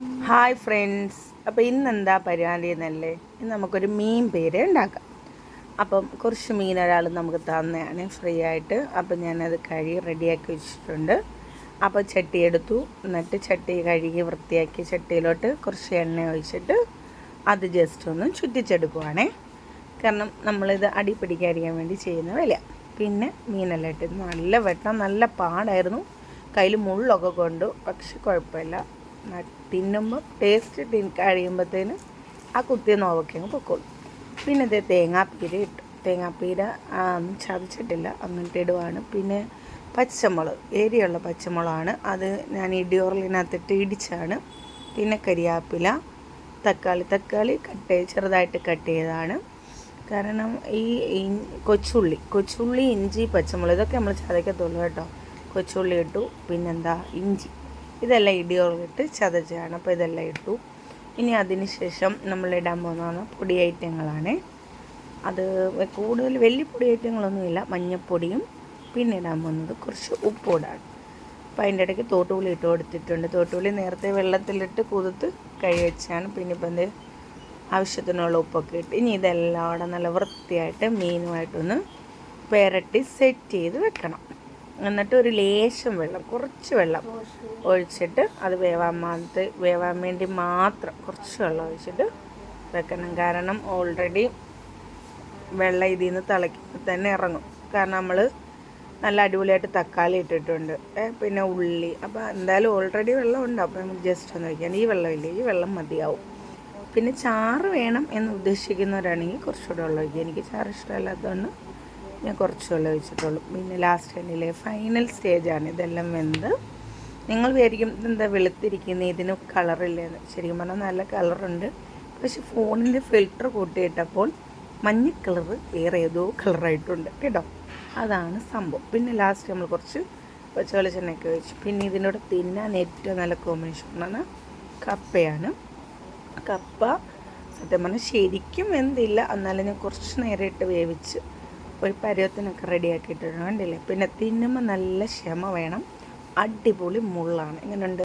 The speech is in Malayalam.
ഹായ് ഫ്രണ്ട്സ്, അപ്പോൾ ഇന്നെന്താ പരിപാടി എന്നല്ലേ? ഇന്ന് നമുക്കൊരു മീൻ പേര് ഉണ്ടാക്കാം. അപ്പം കുറച്ച് മീൻ ഒരാൾ നമുക്ക് തന്നെയാണ് ഫ്രീ ആയിട്ട്. അപ്പം ഞാനത് കഴുകി റെഡിയാക്കി വെച്ചിട്ടുണ്ട്. അപ്പോൾ ചട്ടി എടുത്തു, എന്നിട്ട് ചട്ടി കഴുകി വൃത്തിയാക്കി ചട്ടിയിലോട്ട് കുറച്ച് എണ്ണ ഒഴിച്ചിട്ട് അത് ജസ്റ്റ് ഒന്ന് ചുറ്റിച്ചെടുക്കുവാണേ. കാരണം നമ്മളിത് അടി പിടിക്കാതിരിക്കാൻ വേണ്ടി ചെയ്യുന്ന വില. പിന്നെ മീനെല്ലാം ഇട്ട് നല്ല വെട്ടം, നല്ല പാടായിരുന്നു, കയ്യിൽ മുള്ളൊക്കെ കൊണ്ടു. പക്ഷെ കുഴപ്പമില്ല, തിന്നുമ്പോൾ ടേസ്റ്റ് കഴിയുമ്പോഴത്തേന് ആ കുത്തിയ നോവൊക്കെ അങ്ങ് പൊക്കോളും. പിന്നെ ഇത് തേങ്ങാപ്പീര ഇട്ടു. തേങ്ങാപ്പീര ഒന്നും ചതച്ചിട്ടില്ല, അങ്ങനത്തെ ഇടുവാണ്. പിന്നെ പച്ചമുളക്, എരിയുള്ള പച്ചമുളകാണ്, അത് ഞാൻ ഇടിയോറിലിനകത്തിട്ട് ഇടിച്ചാണ്. പിന്നെ കരിയാപ്പില, തക്കാളി ചെറുതായിട്ട് കട്ട് ചെയ്തതാണ്. കാരണം ഈ കൊച്ചുള്ളി, ഇഞ്ചി, പച്ചമുളക് ഇതൊക്കെ നമ്മൾ ചതയ്ക്കത്തുള്ളൂ കേട്ടോ. കൊച്ചുള്ളി ഇട്ടു, പിന്നെന്താ ഇഞ്ചി, ഇതെല്ലാം ഇടിയോറിലിട്ട് ചതച്ചാണ്. അപ്പോൾ ഇതെല്ലാം ഇട്ടു. ഇനി അതിന് ശേഷം നമ്മളിടാൻ പോകുന്നതാണ് പൊടി ഐറ്റങ്ങളാണ്. അത് കൂടുതൽ വലിയ പൊടി ഐറ്റങ്ങളൊന്നുമില്ല, മഞ്ഞൾപ്പൊടിയും പിന്നെ ഇടാൻ പോകുന്നത് കുറച്ച് ഉപ്പുകൂടാണ്. അപ്പോൾ അതിൻ്റെ ഇടയ്ക്ക് തോട്ടുപുളി ഇട്ട് കൊടുത്തിട്ടുണ്ട്. തോട്ടുപുളി നേരത്തെ വെള്ളത്തിലിട്ട് കുതിർത്ത് വെച്ചാണ്. പിന്നെ ഇപ്പം എന്ത് ആവശ്യത്തിനുള്ള ഉപ്പൊക്കെ ഇട്ട് ഇനി ഇതെല്ലാം അവിടെ നല്ല വൃത്തിയായിട്ട് മീനുമായിട്ടൊന്ന് പുരട്ടി സെറ്റ് ചെയ്ത് വെക്കണം. എന്നിട്ട് ഒരു ലേശം വെള്ളം, കുറച്ച് വെള്ളം ഒഴിച്ചിട്ട് അത് വേവാൻ വേണ്ടി മാത്രം കുറച്ച് വെള്ളം ഒഴിച്ചിട്ട് വെക്കണം. കാരണം ഓൾറെഡി വെള്ളം ഇതിൽ നിന്ന് തിളയ്ക്കുമ്പോൾ തന്നെ ഇറങ്ങും. കാരണം നമ്മൾ നല്ല അടിപൊളിയായിട്ട് തക്കാളി ഇട്ടിട്ടുണ്ട്, പിന്നെ ഉള്ളി. അപ്പോൾ എന്തായാലും ഓൾറെഡി വെള്ളം ഉണ്ട്. അപ്പോൾ നമുക്ക് ജസ്റ്റ് ഒന്ന് വയ്ക്കാം. ഈ വെള്ളമില്ലേ, ഈ വെള്ളം മതിയാവും. പിന്നെ ചാറ് വേണം എന്ന് ഉദ്ദേശിക്കുന്നവരാണെങ്കിൽ കുറച്ചുകൂടെ വെള്ളം ഒഴിക്കുക. എനിക്ക് ചാറ് ഇഷ്ടമല്ലാത്തതുകൊണ്ട് ഞാൻ കുറച്ച് വെള്ളം ഒഴിച്ചിട്ടുള്ളൂ. പിന്നെ ലാസ്റ്റ് എണ്ണിലെ ഫൈനൽ സ്റ്റേജാണ്. ഇതെല്ലാം വെന്ത് നിങ്ങൾ വിചാരിക്കും ഇതെന്താ വെളുത്തിരിക്കുന്നത്, ഇതിന് കളറില്ലെന്ന്. ശരിക്കും പറഞ്ഞാൽ നല്ല കളറുണ്ട്. പക്ഷെ ഫോണിൻ്റെ ഫിൽറ്റർ കൂട്ടിയിട്ടപ്പോൾ മഞ്ഞ കളറ് വേറെ ഏതോ കളറായിട്ടുണ്ട് കേട്ടോ. അതാണ് സംഭവം. പിന്നെ ലാസ്റ്റ് നമ്മൾ കുറച്ച് പച്ച വെളിച്ചെണ്ണയൊക്കെ ഒഴിച്ചു. പിന്നെ ഇതിനോട് തിന്നാൻ ഏറ്റവും നല്ല കോമ്പിനേഷനാണ് കപ്പയാണ്. കപ്പ സത്യം പറഞ്ഞാൽ ശരിക്കും വെന്തില്ല, എന്നാലും ഞാൻ കുറച്ച് നേരം ഇട്ട് വേവിച്ച് ഒരു പരുവത്തിനൊക്കെ റെഡിയാക്കിയിട്ടുണ്ട്, കണ്ടില്ലേ. പിന്നെ തിന്നുമ്പോൾ നല്ല ക്ഷമ വേണം. അടിപൊളി മുള്ളാണ്. എങ്ങനെയുണ്ട്?